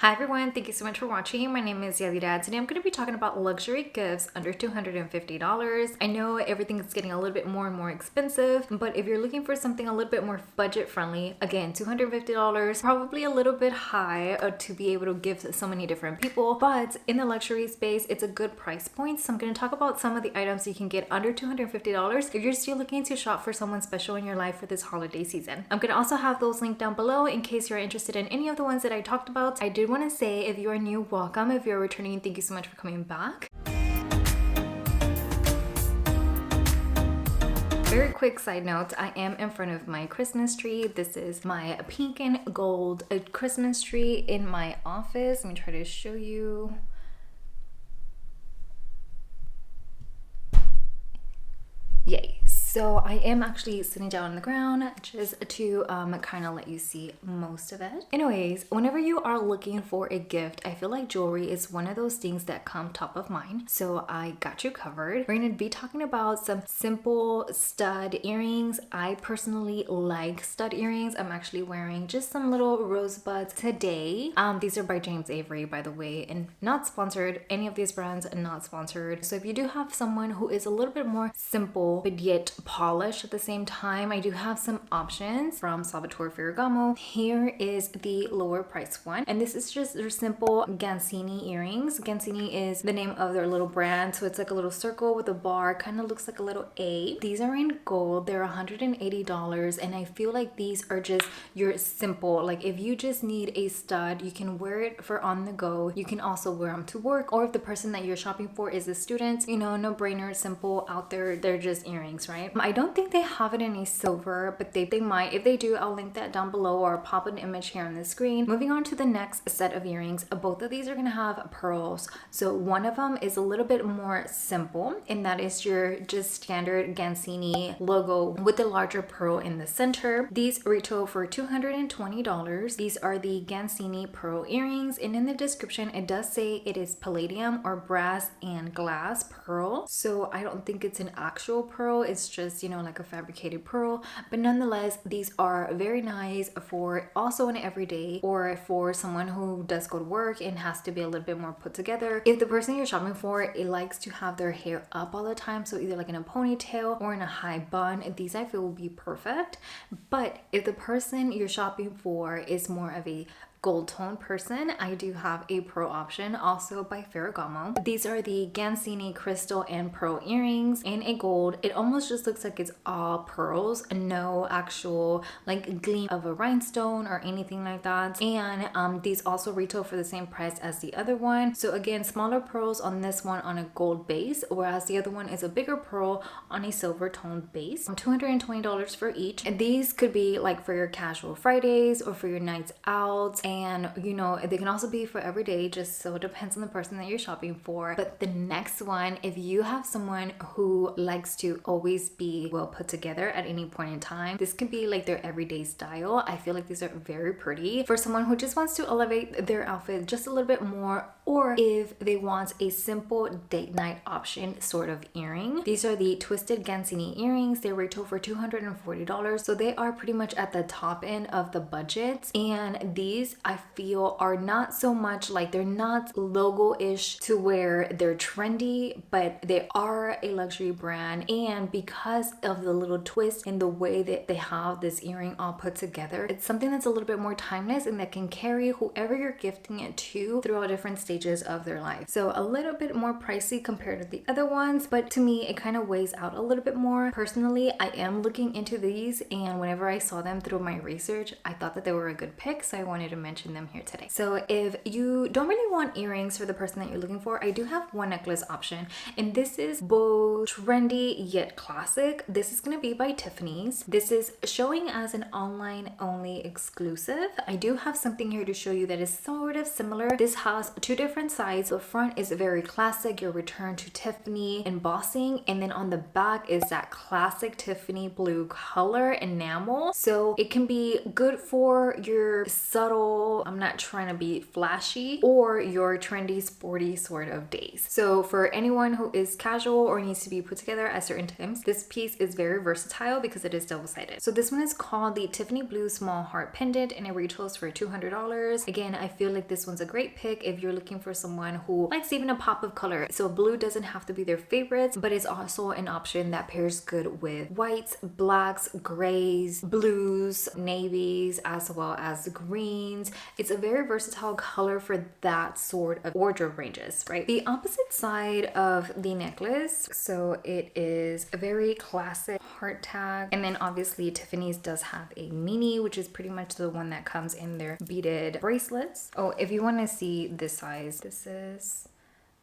Hi everyone, thank you so much for watching. My name is Yadira. Today I'm going to be talking about luxury gifts under $250. I know everything is getting a little bit more and more expensive, but if you're looking for something a little bit more budget friendly, again, $250, probably a little bit high to be able to give so many different people, but in the luxury space, it's a good price point. So I'm going to talk about some of the items you can get under $250 if you're still looking to shop for someone special in your life for this holiday season. I'm going to also have those linked down below in case you're interested in any of the ones that I talked about. I did want to say, if you are new, welcome. If you're returning, thank you so much for coming back. Very quick side note, I am in front of my Christmas tree. This is my pink and gold Christmas tree in my office. Let me try to show you. Yay. So I am actually sitting down on the ground just to kind of let you see most of it. Anyways, whenever you are looking for a gift, I feel like jewelry is one of those things that come top of mind. So I got you covered. We're going to be talking about some simple stud earrings. I personally like stud earrings. I'm actually wearing just some little rosebuds today. These are by James Avery, by the way, and not sponsored. Any of these brands are not sponsored. So if you do have someone who is a little bit more simple but yet polished at the same time, I do have some options from Salvatore Ferragamo. Here is the lower price one, and this is just their simple Gancini earrings. Gancini is the name of their little brand, so it's like a little circle with a bar, kind of looks like a little A. These are in gold. They're $180, and I feel like these are just your simple, like if you just need a stud, you can wear it for on the go. You can also wear them to work, or if the person that you're shopping for is a student, you know, no brainer, simple out there. They're just earrings, right? I don't think they have it in a silver, but they might. If they do, I'll link that down below or pop an image here on the screen. Moving on to the next set of earrings, both of these are gonna have pearls. So one of them is a little bit more simple, and that is your just standard Gancini logo with the larger pearl in the center. These retail for $220. These are the Gancini pearl earrings, and in the description it does say it is palladium or brass and glass pearl. So I don't think it's an actual pearl, it's just, you know, like a fabricated pearl, but nonetheless these are very nice for also an everyday or for someone who does go to work and has to be a little bit more put together. If the person you're shopping for, it likes to have their hair up all the time, so either like in a ponytail or in a high bun, these I feel will be perfect. But if the person you're shopping for is more of a gold tone person, I do have a pearl option also by Ferragamo. These are the Gancini crystal and pearl earrings in a gold. It almost just looks like it's all pearls, no actual like gleam of a rhinestone or anything like that. And these also retail for the same price as the other one. So again, smaller pearls on this one on a gold base, whereas the other one is a bigger pearl on a silver toned base. $220 for each. And these could be like for your casual Fridays or for your nights out. And you know, they can also be for every day, just so it depends on the person that you're shopping for. But the next one, if you have someone who likes to always be well put together at any point in time, this can be like their everyday style. I feel like these are very pretty for someone who just wants to elevate their outfit just a little bit more, or if they want a simple date night option sort of earring. These are the twisted Gancini earrings. They retail for $240, so they are pretty much at the top end of the budget. And these I feel are not so much like, they're not logo-ish to where they're trendy, but they are a luxury brand. And because of the little twist in the way that they have this earring all put together, it's something that's a little bit more timeless and that can carry whoever you're gifting it to throughout different stages of their life. So a little bit more pricey compared to the other ones, but to me it kind of weighs out a little bit more. Personally, I am looking into these, and whenever I saw them through my research, I thought that they were a good pick, so I wanted to mention them here today. So if you don't really want earrings for the person that you're looking for, I do have one necklace option, and this is both trendy yet classic. This is going to be by Tiffany's. This is showing as an online only exclusive. I do have something here to show you that is sort of similar. This has two different different sides. The front is very classic, your return to Tiffany embossing, and then on the back is that classic Tiffany blue color enamel. So it can be good for your subtle, I'm not trying to be flashy, or your trendy sporty sort of days. So for anyone who is casual or needs to be put together at certain times, this piece is very versatile because it is double-sided. So this one is called the Tiffany Blue Small Heart Pendant, and it retails for $200. Again, I feel like this one's a great pick if you're looking for someone who likes even a pop of color. So blue doesn't have to be their favorites, but it's also an option that pairs good with whites, blacks, grays, blues, navies, as well as greens. It's a very versatile color for that sort of wardrobe ranges, right? The opposite side of the necklace, so it is a very classic heart tag, and then obviously Tiffany's does have a mini, which is pretty much the one that comes in their beaded bracelets. Oh, if you want to see this size, this is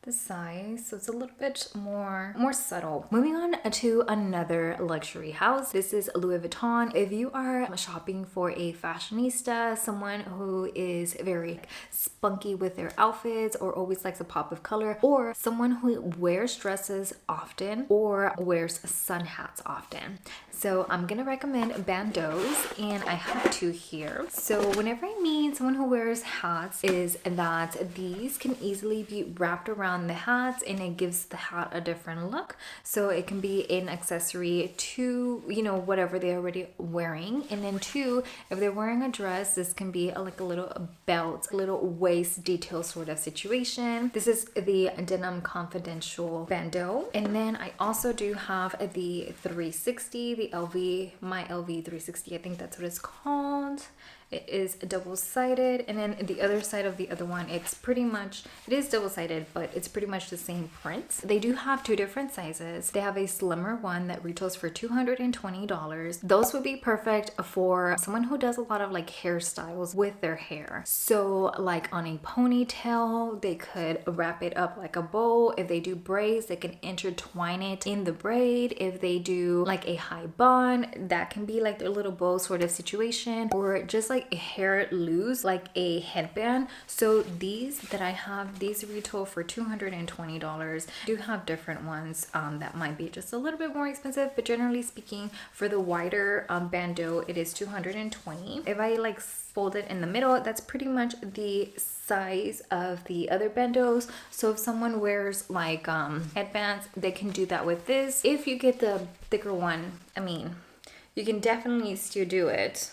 the size, so it's a little bit more subtle. Moving on to another luxury house. This is Louis Vuitton. If you are shopping for a fashionista, someone who is very spunky with their outfits or always likes a pop of color, or someone who wears dresses often or wears sun hats often, so I'm gonna recommend Bandeaus, and I have two here. So whenever I mean someone who wears hats, is that these can easily be wrapped around the hats, and it gives the hat a different look. So it can be an accessory to, you know, whatever they're already wearing. And then two, if they're wearing a dress, this can be like a little belt, a little waist detail sort of situation. This is the Denim Confidential Bandeau. And then I also do have the 360, the my LV 360, I think that's what it's called. It is double-sided, and then the other side of the other one, it's pretty much, it is double-sided, but it's pretty much the same print. They do have two different sizes. They have a slimmer one that retails for $220. Those would be perfect for someone who does a lot of like hairstyles with their hair. So like on a ponytail, they could wrap it up like a bow. If they do braids, they can intertwine it in the braid. If they do like a high bun, that can be like their little bow sort of situation, or just like a hair loose, like a headband. So these that I have, these retail for $220. I do have different ones that might be just a little bit more expensive, but generally speaking, for the wider bandeau, it is $220. If I like fold it in the middle, that's pretty much the size of the other bandeaus. So if someone wears like headbands, they can do that with this. If you get the thicker one, I mean, you can definitely still do it,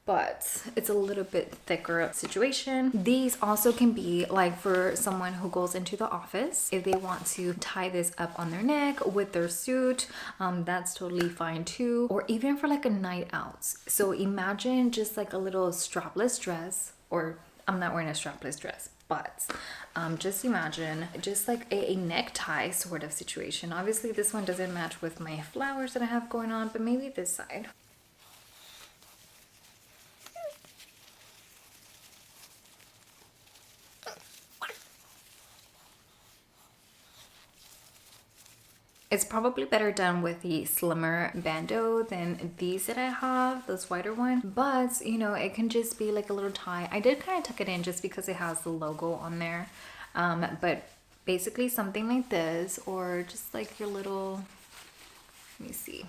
but it's a little bit thicker situation. These also can be like for someone who goes into the office, if they want to tie this up on their neck with their suit, that's totally fine too, or even for like a night out. So imagine just like a little strapless dress, or I'm not wearing a strapless dress, but just imagine just like a necktie sort of situation. Obviously this one doesn't match with my flowers that I have going on, but maybe this side. It's probably better done with the slimmer bandeau than these that I have, this wider one. But, you know, it can just be like a little tie. I did kind of tuck it in just because it has the logo on there. But basically something like this, or just like your little, let me see,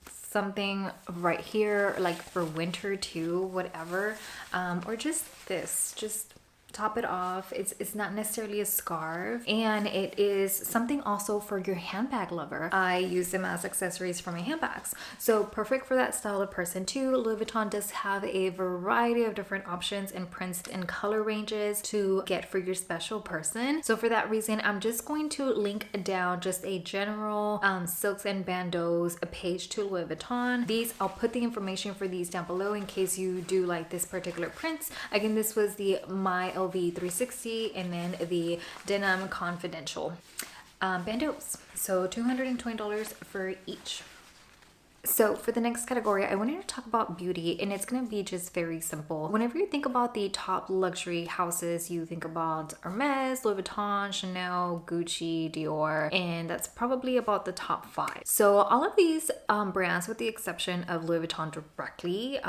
something right here, like for winter too, whatever. Or just this, just top it off. It's not necessarily a scarf, and it is something also for your handbag lover. I use them as accessories for my handbags, so perfect for that style of person too. Louis Vuitton does have a variety of different options and prints and color ranges to get for your special person. So for that reason, I'm just going to link down just a general silks and bandeaus a page to Louis Vuitton. These, I'll put the information for these down below in case you do like this particular print. Again, this was the My LV 360, and then the Denim Confidential bandeaus. So $220 for each. So for the next category, I wanted to talk about beauty, and it's gonna be just very simple. Whenever you think about the top luxury houses, you think about Hermes, Louis Vuitton, Chanel, Gucci, Dior, and that's probably about the top 5. So all of these brands, with the exception of Louis Vuitton directly,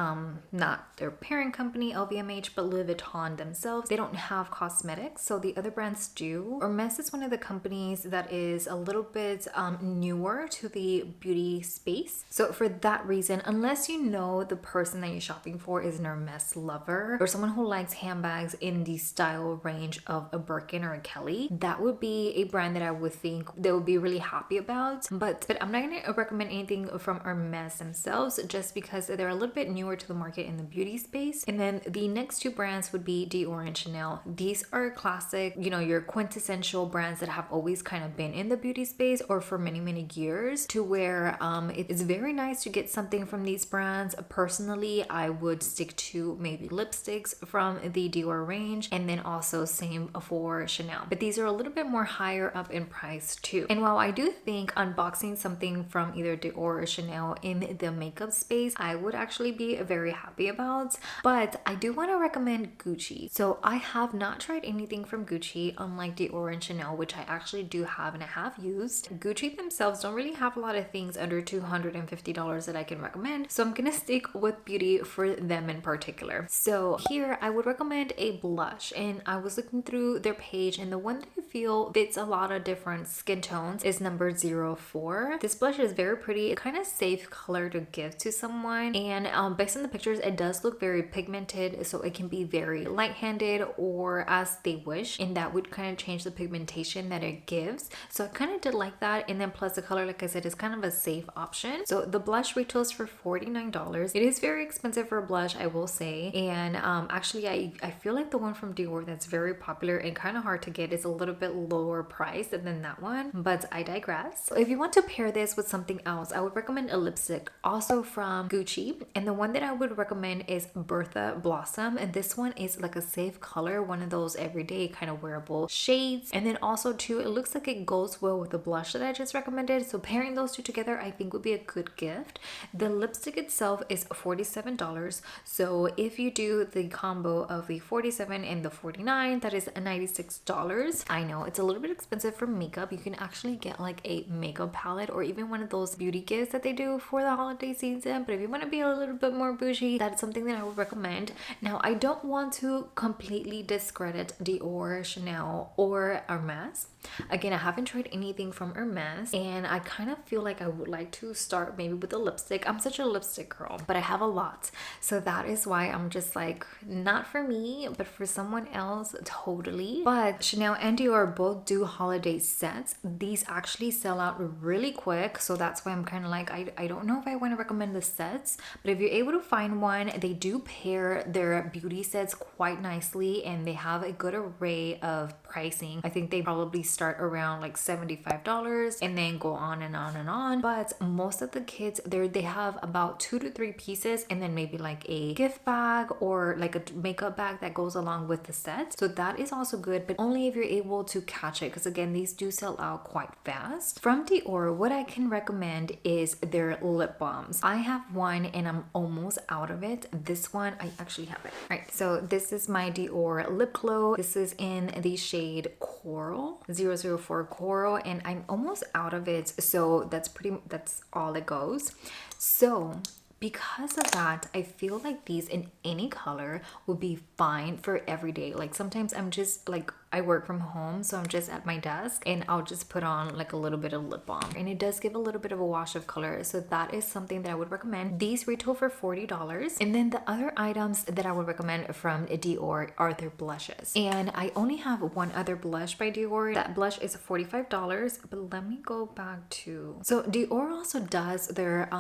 not their parent company LVMH, but Louis Vuitton themselves, they don't have cosmetics, so the other brands do. Hermes is one of the companies that is a little bit newer to the beauty space. So for that reason, unless you know the person that you're shopping for is an Hermes lover or someone who likes handbags in the style range of a Birkin or a Kelly, that would be a brand that I would think they would be really happy about. But I'm not going to recommend anything from Hermes themselves just because they're a little bit newer to the market in the beauty space. And then the next 2 brands would be Dior and Chanel. These are classic, you know, your quintessential brands that have always kind of been in the beauty space or for many years, to where it's very nice to get something from these brands. Personally, I would stick to maybe lipsticks from the Dior range, and then also same for Chanel. But these are a little bit more higher up in price too. And while I do think unboxing something from either Dior or Chanel in the makeup space, I would actually be very happy about, but I do want to recommend Gucci. So I have not tried anything from Gucci, unlike Dior and Chanel, which I actually do have and I have used. Gucci themselves don't really have a lot of things under $250 that I can recommend, so I'm gonna stick with beauty for them in particular. So here I would recommend a blush, and I was looking through their page, and the one that I feel fits a lot of different skin tones is number 04. This blush is very pretty, kind of safe color to give to someone, and based on the pictures it does look very pigmented, so it can be very light-handed or as they wish, and that would kind of change the pigmentation that it gives. So I kind of did like that, and then plus the color, like I said, is kind of a safe option. So the blush retails for $49. It is very expensive for a blush, I will say, and actually I feel like the one from Dior that's very popular and kind of hard to get is a little bit lower priced than that one, but I digress. So if you want to pair this with something else, I would recommend a lipstick also from Gucci, and the one that I would recommend is Bertha Blossom, and this one is like a safe color, one of those everyday kind of wearable shades. And then also too, it looks like it goes well with the blush that I just recommended, so pairing those two together I think would be a good gift. The lipstick itself is $47, so if you do the combo of the 47 and the 49, that is $96. I know it's a little bit expensive for makeup. You can actually get like a makeup palette or even one of those beauty gifts that they do for the holiday season, but if you want to be a little bit more bougie, that's something that I would recommend. Now I don't want to completely discredit Dior, Chanel, or Hermes. Again, I haven't tried anything from Hermes, and I kind of feel like I would like to start maybe with a lipstick. I'm such a lipstick girl, but I have a lot, so that is why I'm just like, not for me, but for someone else, totally. But Chanel and Dior both do holiday sets. These actually sell out really quick, so that's why I'm kind of like, I don't know if I want to recommend the sets, but if you're able to find one, they do pair their beauty sets quite nicely, and they have a good array of pricing. I think they probably start around like $75 and then go on and on and on, but most of the kits there, they have about 2 to 3 pieces, and then maybe like a gift bag or like a makeup bag that goes along with the set. So that is also good, but only if you're able to catch it, because again, these do sell out quite fast. From Dior, what I can recommend is their lip balms. I have one and I'm almost out of it. This one, I actually have it. All right, so this is my Dior lip glow. This is in the shade Coral, 004 Coral, and I'm almost out of it, so that's all it goes. So because of that, I feel like these in any color would be fine for every day. Like sometimes I'm just like, I work from home, so I'm just at my desk and I'll just put on like a little bit of lip balm, and it does give a little bit of a wash of color, so that is something that I would recommend. These retail for $40. And then the other items that I would recommend from Dior are their blushes, and I only have one other blush by Dior. That blush is $45, but let me go back to, so Dior also does their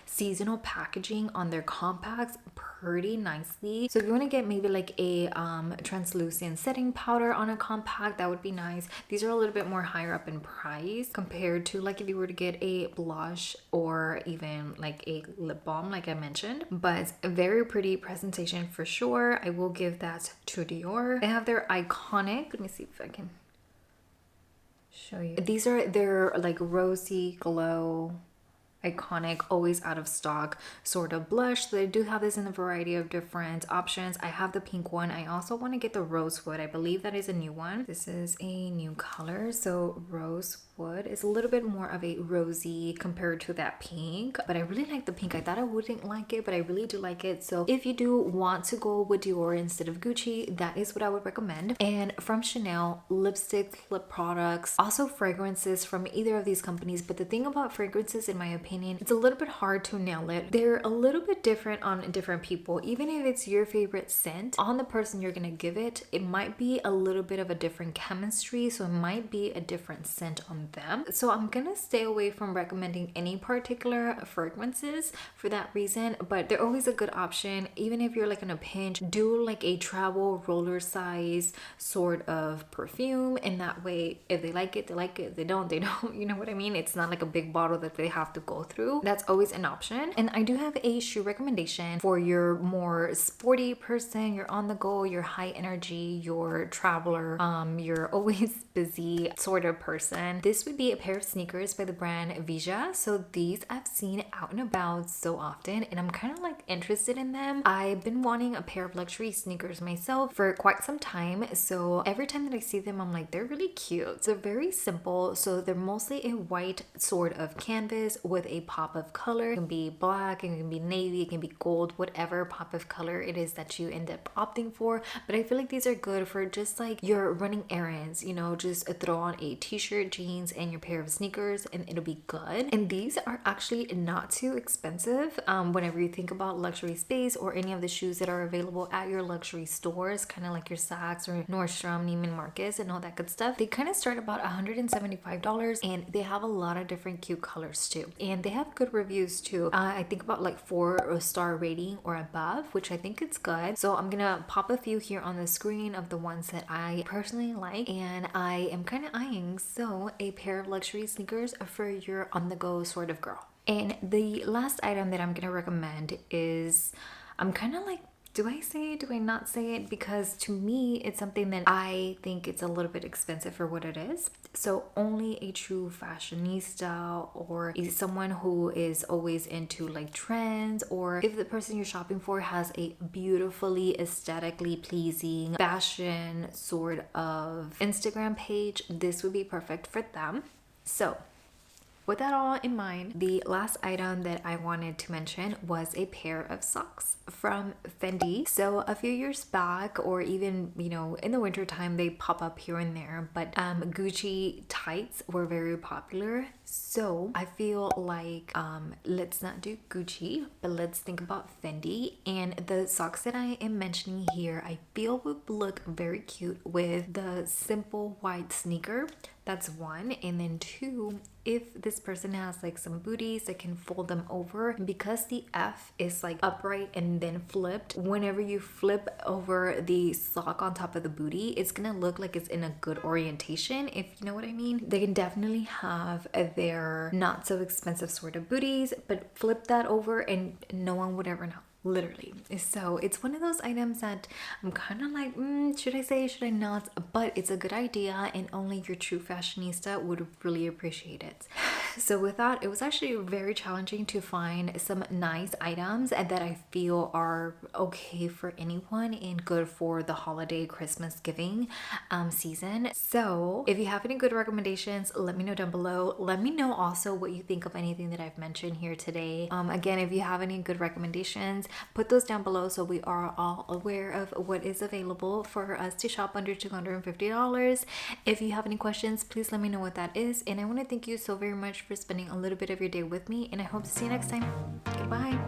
seasonal packaging on their compacts pretty nicely. So if you want to get maybe like a translucent setting powder on a compact, that would be nice. These are a little bit more higher up in price compared to like if you were to get a blush or even like a lip balm like I mentioned, but a very pretty presentation for sure. I will give that to Dior. They have their iconic, let me see if I can show you. These are their like rosy glow iconic, always out of stock sort of blush. So they do have this in a variety of different options. I have the pink one. I also want to get the rosewood. I believe that is a new one. This is a new color. So rosewood is a little bit more of a rosy compared to that pink, but I really like the pink. I thought I wouldn't like it, but I really do like it. So if you do want to go with Dior instead of Gucci, that is what I would recommend. And from Chanel, lipstick, lip products, also fragrances from either of these companies. But the thing about fragrances, in my opinion, it's a little bit hard to nail it. They're a little bit different on different people. Even if it's your favorite scent, on the person you're gonna give it, it might be a little bit of a different chemistry, so it might be a different scent on them. So I'm gonna stay away from recommending any particular fragrances for that reason, but they're always a good option. Even if you're like in a pinch, do like a travel roller size sort of perfume, and that way if they like it, they like it. If they don't, they don't. You know what I mean? It's not like a big bottle that they have to go through. That's always an option. And I do have a shoe recommendation for your more sporty person. You're on the go, you're high energy, you're traveler, you're always busy sort of person. This would be a pair of sneakers by the brand Vija. So these I've seen out and about so often, and I'm kind of like interested in them. I've been wanting a pair of luxury sneakers myself for quite some time, so every time that I see them, I'm like, they're really cute. They're very simple, so they're mostly a white sort of canvas with a pop of color. It can be black, it can be navy, it can be gold, whatever pop of color it is that you end up opting for. But I feel like these are good for just like you're running errands, you know, just throw on a t-shirt, jeans, and your pair of sneakers, and it'll be good. And these are actually not too expensive whenever you think about luxury space or any of the shoes that are available at your luxury stores, kind of like your Saks or Nordstrom, Neiman Marcus, and all that good stuff. They kind of start about $175, and they have a lot of different cute colors too, and they have good reviews too. I think about like 4-star rating or above, which I think it's good. So I'm gonna pop a few here on the screen of the ones that I personally like, and I am kind of eyeing so a pair of luxury sneakers for your on-the-go sort of girl. And the last item that I'm gonna recommend is, I'm kind of like, do I say it? Do I not say it? Because to me, it's something that I think it's a little bit expensive for what it is. So only a true fashionista or someone who is always into like trends, or if the person you're shopping for has a beautifully aesthetically pleasing fashion sort of Instagram page, this would be perfect for them. So with that all in mind, the last item that I wanted to mention was a pair of socks from Fendi. So a few years back, or even, you know, in the winter time, they pop up here and there, but Gucci tights were very popular. So I feel like let's not do Gucci, but let's think about Fendi. And the socks that I am mentioning here, I feel would look very cute with the simple white sneaker. That's one. And then two, if this person has like some booties, I can fold them over. And because the F is like upright and then flipped, whenever you flip over the sock on top of the booty, it's gonna look like it's in a good orientation, if you know what I mean. They can definitely have their not so expensive sort of booties, but flip that over and no one would ever know. Literally. So it's one of those items that I'm kind of like, should I say, should I not? But it's a good idea, and only your true fashionista would really appreciate it. So with that, it was actually very challenging to find some nice items that I feel are okay for anyone and good for the holiday Christmas giving season. So if you have any good recommendations, let me know down below. Let me know also what you think of anything that I've mentioned here today. Again, if you have any good recommendations, put those down below so we are all aware of what is available for us to shop under $250. If you have any questions, please let me know what that is. And I want to thank you so very much for spending a little bit of your day with me, and I hope to see you next time. Goodbye.